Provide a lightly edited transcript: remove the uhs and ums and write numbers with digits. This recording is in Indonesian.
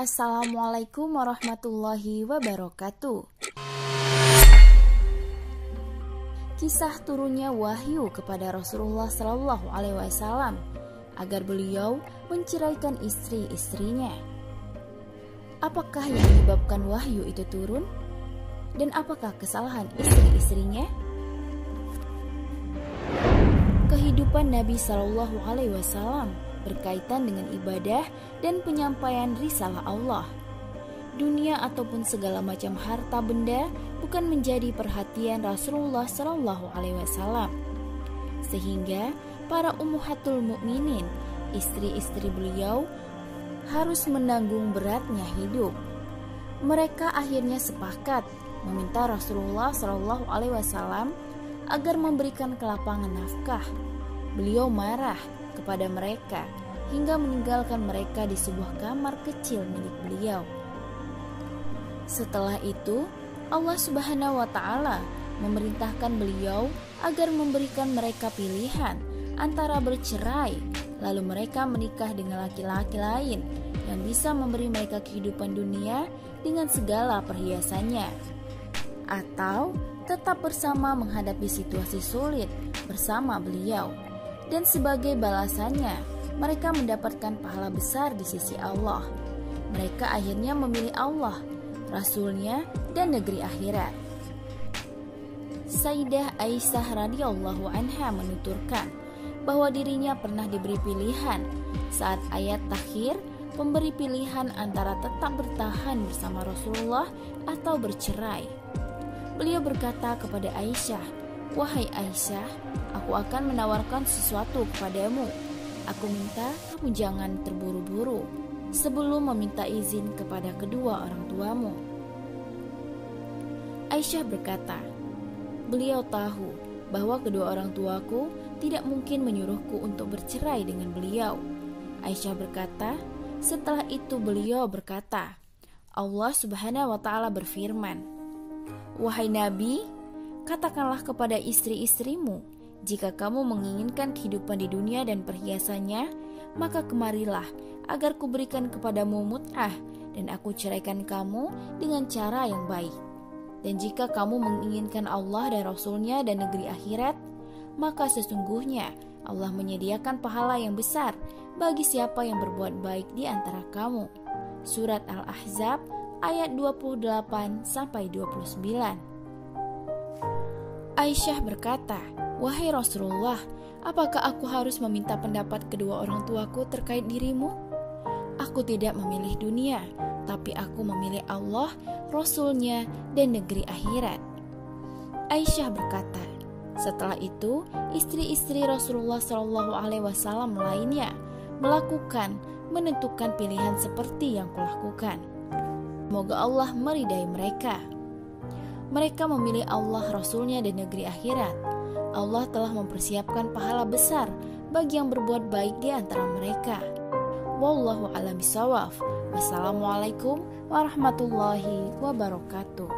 Assalamualaikum warahmatullahi wabarakatuh. Kisah turunnya wahyu kepada Rasulullah Shallallahu Alaihi Wasallam agar beliau menceraikan istri-istrinya. Apakah yang menyebabkan wahyu itu turun? Dan apakah kesalahan istri-istrinya? Kehidupan Nabi Shallallahu Alaihi Wasallam berkaitan dengan ibadah dan penyampaian risalah Allah. Dunia ataupun segala macam harta benda bukan menjadi perhatian Rasulullah Shallallahu Alaihi Wasallam, sehingga para ummahatul mukminin, istri-istri beliau, harus menanggung beratnya hidup. Mereka akhirnya sepakat meminta Rasulullah Shallallahu Alaihi Wasallam agar memberikan kelapangan nafkah. Beliau marah kepada mereka hingga meninggalkan mereka di sebuah kamar kecil milik beliau. Setelah itu, Allah Subhanahu wa Ta'ala memerintahkan beliau agar memberikan mereka pilihan antara bercerai, lalu mereka menikah dengan laki-laki lain yang bisa memberi mereka kehidupan dunia dengan segala perhiasannya, atau tetap bersama menghadapi situasi sulit bersama beliau. Dan sebagai balasannya, mereka mendapatkan pahala besar di sisi Allah. Mereka akhirnya memilih Allah, Rasulnya, dan negeri akhirat. Sayyidah Aisyah radhiyallahu anha menuturkan bahwa dirinya pernah diberi pilihan saat ayat takhir memberi pilihan antara tetap bertahan bersama Rasulullah atau bercerai. Beliau berkata kepada Aisyah, "Wahai Aisyah, aku akan menawarkan sesuatu kepadamu. Aku minta kamu jangan terburu-buru sebelum meminta izin kepada kedua orang tuamu." Aisyah berkata, "Beliau tahu bahwa kedua orang tuaku tidak mungkin menyuruhku untuk bercerai dengan beliau." Aisyah berkata, setelah itu beliau berkata, Allah Subhanahu wa Ta'ala berfirman, "Wahai Nabi, katakanlah kepada istri-istrimu, jika kamu menginginkan kehidupan di dunia dan perhiasannya, maka kemarilah agar kuberikan kepadamu mut'ah dan aku ceraikan kamu dengan cara yang baik. Dan jika kamu menginginkan Allah dan Rasulnya dan negeri akhirat, maka sesungguhnya Allah menyediakan pahala yang besar bagi siapa yang berbuat baik di antara kamu." Surat Al-Ahzab ayat 28-29. Aisyah berkata, "Wahai Rasulullah, apakah aku harus meminta pendapat kedua orang tuaku terkait dirimu? Aku tidak memilih dunia, tapi aku memilih Allah, Rasulnya, dan negeri akhirat." Aisyah berkata, setelah itu istri-istri Rasulullah Shallallahu Alaihi Wasallam lainnya menentukan pilihan seperti yang kulakukan. Semoga Allah meridai mereka. Mereka memilih Allah, Rasulnya, dan negeri akhirat. Allah telah mempersiapkan pahala besar bagi yang berbuat baik di antara mereka. Wallahu a'lam bishawab. Wassalamualaikum warahmatullahi wabarakatuh.